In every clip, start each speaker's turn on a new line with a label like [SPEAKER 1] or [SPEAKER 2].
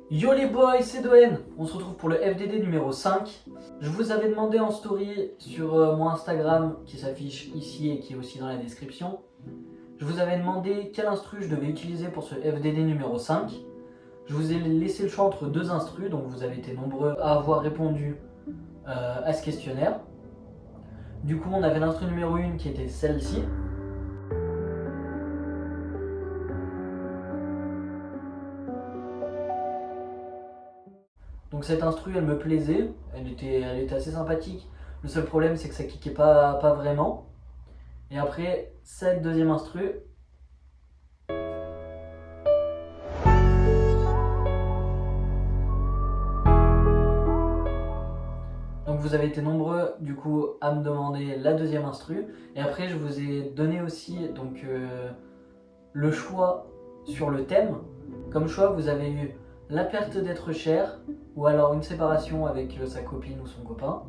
[SPEAKER 1] Yo les boys, c'est Doen. On se retrouve pour le FDD numéro 5. Je vous avais demandé en story sur mon Instagram qui s'affiche ici et qui est aussi dans la description. Je vous avais demandé quel instru je devais utiliser pour ce FDD numéro 5. Je vous ai laissé le choix entre deux instrus, donc vous avez été nombreux à avoir répondu à ce questionnaire. Du coup, on avait l'instru numéro 1 qui était celle-ci. Donc cette instru, elle me plaisait, elle était assez sympathique. Le seul problème, c'est que ça kickait pas vraiment. Et après, cette deuxième instru. Donc vous avez été nombreux du coup à me demander la deuxième instru. Et après, je vous ai donné aussi donc le choix sur le thème. Comme choix, vous avez eu la perte d'être cher, ou alors une séparation avec sa copine ou son copain.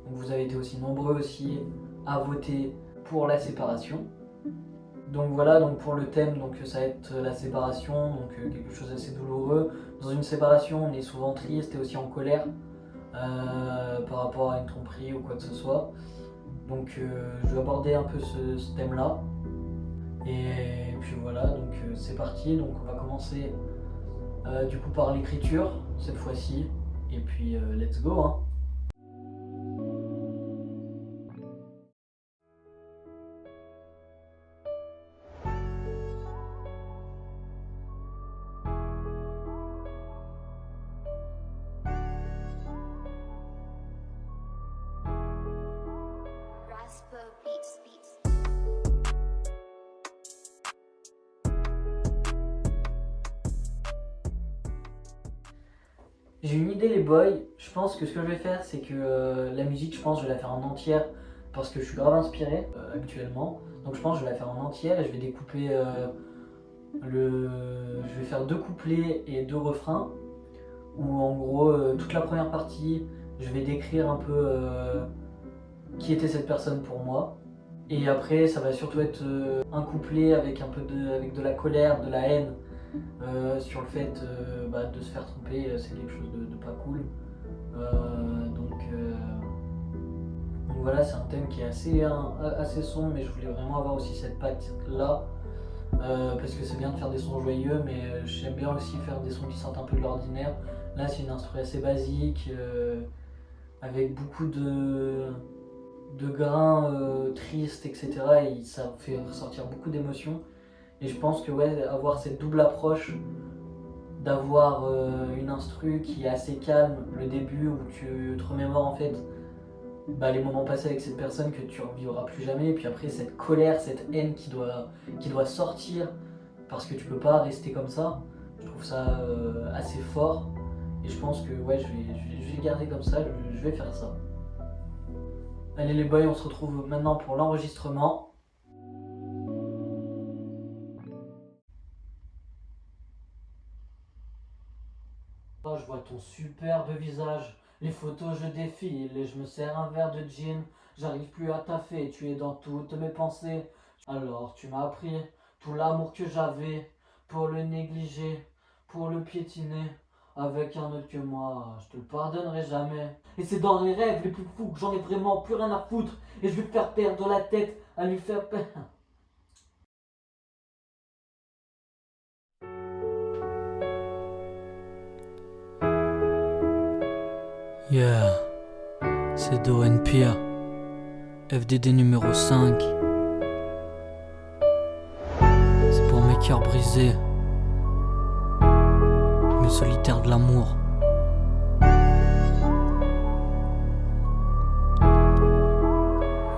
[SPEAKER 1] Donc vous avez été aussi nombreux aussi à voter pour la séparation. Donc voilà, donc pour le thème, donc ça va être la séparation, donc quelque chose d'assez douloureux. Dans une séparation, on est souvent triste et aussi en colère par rapport à une tromperie ou quoi que ce soit. Donc je vais aborder un peu ce thème-là. Et puis voilà, donc c'est parti. Donc on va commencer du coup par l'écriture cette fois-ci. Et puis let's go hein. J'ai une idée les boys, je pense que ce que je vais faire c'est que la musique je pense que je vais la faire en entière parce que je suis grave inspiré actuellement. Donc je pense que je vais la faire en entière et je vais découper je vais faire 2 couplets et 2 refrains où en gros toute la première partie je vais décrire un peu qui était cette personne pour moi. Et après ça va surtout être un couplet avec un peu avec de la colère, de la haine. Sur le fait de se faire tromper, c'est quelque chose de pas cool. Donc voilà, c'est un thème qui est assez sombre, mais je voulais vraiment avoir aussi cette patte là. Parce que c'est bien de faire des sons joyeux, mais j'aime bien aussi faire des sons qui sortent un peu de l'ordinaire. Là, c'est une instru assez basique, avec beaucoup de grains tristes, etc. Et ça fait ressortir beaucoup d'émotions. Et je pense que ouais, avoir cette double approche, d'avoir une instru qui est assez calme, le début où tu te remémores en fait les moments passés avec cette personne que tu ne revivras plus jamais, et puis après cette colère, cette haine qui doit sortir parce que tu peux pas rester comme ça. Je trouve ça assez fort et je pense que ouais, je vais garder comme ça, je vais faire ça. Allez les boys, on se retrouve maintenant pour l'enregistrement. Je vois ton superbe visage, les photos je défile et je me sers un verre de gin. J'arrive plus à taffer, tu es dans toutes mes pensées. Alors tu m'as appris tout l'amour que j'avais pour le négliger, pour le piétiner. Avec un autre que moi, je te le pardonnerai jamais. Et c'est dans les rêves les plus fous que j'en ai vraiment plus rien à foutre. Et je vais faire perdre la tête à lui faire perdre.
[SPEAKER 2] Yeah, c'est Doen Pia, FDD numéro 5. C'est pour mes cœurs brisés, mes solitaires de l'amour.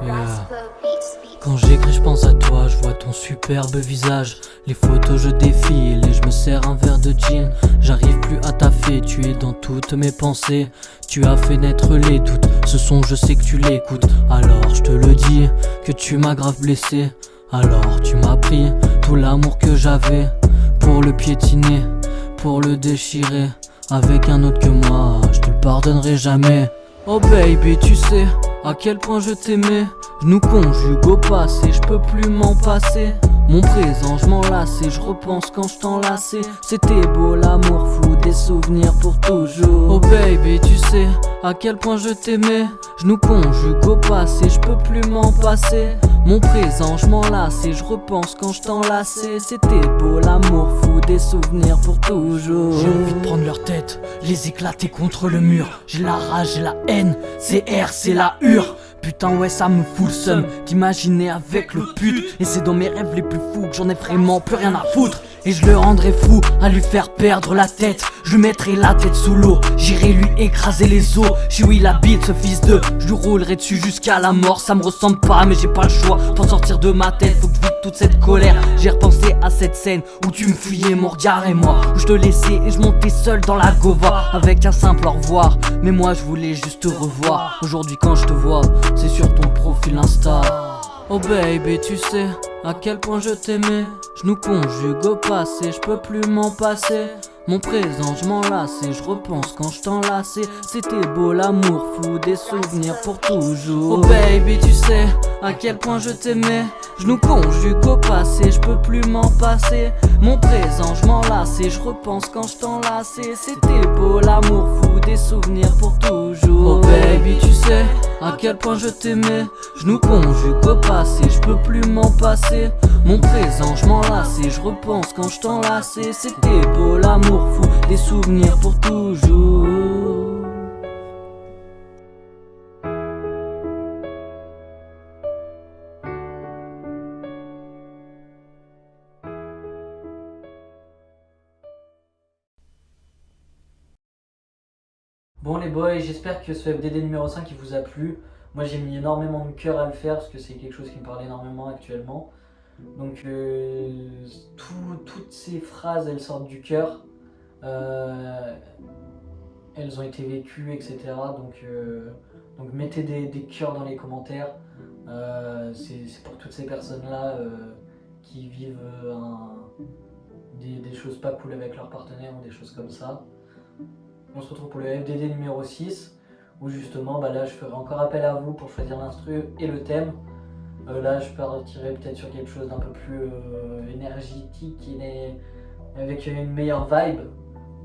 [SPEAKER 2] Yeah. Quand j'écris je pense à toi, je vois ton superbe visage. Les photos je défile et je me sers un verre de gin. J'arrive plus à taffer, tu es dans toutes mes pensées. Tu as fait naître les doutes, ce son je sais que tu l'écoutes. Alors je te le dis, que tu m'as grave blessé. Alors tu m'as pris tout l'amour que j'avais pour le piétiner, pour le déchirer. Avec un autre que moi, je te le pardonnerai jamais. Oh baby, tu sais à quel point je t'aimais. Je nous conjugue au passé, je peux plus m'en passer. Mon présent, je m'en lasse et je repense quand je t'enlaçais. C'était beau l'amour fou, des souvenirs souvenirs pour toujours. Oh baby, tu sais à quel point je t'aimais. Je nous conjugue au passé, je peux plus m'en passer. Mon présent, je m'en lasse et je repense quand je t'enlaçais. C'était beau l'amour fou, des souvenirs pour toujours. J'ai envie de prendre leur tête, les éclater contre le mur. J'ai la rage et la haine, c'est R, c'est la hure. Putain ouais ça me fout le seum d'imaginer avec le pute. Et c'est dans mes rêves les plus fous que j'en ai vraiment plus rien à foutre. Et je le rendrai fou à lui faire perdre la tête. Je lui mettrai la tête sous l'eau, j'irai lui écraser les os. Chez où il habite ce fils de, je lui roulerai dessus jusqu'à la mort. Ça me ressemble pas mais j'ai pas le choix. Pour sortir de ma tête faut que je vide toute cette colère. J'ai repensé à cette scène où tu me fuyais mon regard et moi, où je te laissais et je montais seul dans la gova avec un simple au revoir. Mais moi je voulais juste te revoir. Aujourd'hui quand je te vois, c'est sur ton profil Insta. Oh baby, tu sais à quel point je t'aimais. Je nous conjugue au passé, je peux plus m'en passer. Mon présent, je m'en lasse et je repense quand je t'enlaçais. C'était beau l'amour fou, des souvenirs pour toujours. Oh baby, tu sais à quel point je t'aimais. Je nous conjugue au passé, je peux plus m'en passer. Mon présent, je m'en lasse et je repense quand je t'enlaçais. C'était beau l'amour fou, des souvenirs pour toujours. Oh baby, tu sais à quel point je t'aimais. Je nous conjugue au passé, je peux plus m'en passer. Mon présent, je m'en lasse et je repense quand je t'enlaçais. C'était beau l'amour fou, des souvenirs pour toujours.
[SPEAKER 1] Bon les boys, j'espère que ce FDD numéro 5 il vous a plu. Moi j'ai mis énormément de cœur à le faire parce que c'est quelque chose qui me parle énormément actuellement. Donc toutes ces phrases elles sortent du cœur. Elles ont été vécues, etc. Donc mettez des cœurs dans les commentaires. C'est pour toutes ces personnes-là qui vivent des choses pas cool avec leur partenaire ou des choses comme ça. On se retrouve pour le FDD numéro 6 où justement là je ferai encore appel à vous pour choisir l'instru et le thème. Là je partirai peut-être sur quelque chose d'un peu plus énergétique et avec une meilleure vibe.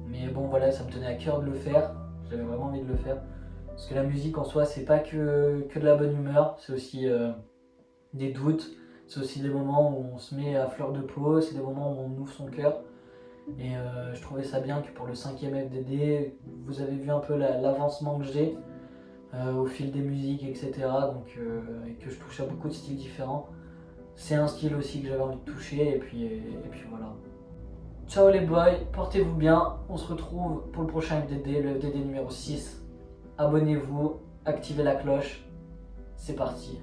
[SPEAKER 1] Mais bon voilà, ça me tenait à cœur de le faire, j'avais vraiment envie de le faire. Parce que la musique en soi c'est pas que de la bonne humeur, c'est aussi des doutes, c'est aussi des moments où on se met à fleur de peau, c'est des moments où on ouvre son cœur. Et je trouvais ça bien que pour le 5e FDD, vous avez vu un peu l'avancement que j'ai au fil des musiques, etc. Et que je touche à beaucoup de styles différents. C'est un style aussi que j'avais envie de toucher, et puis voilà. Ciao les boys, portez-vous bien, on se retrouve pour le prochain FDD, le FDD numéro 6. Abonnez-vous, activez la cloche, c'est parti.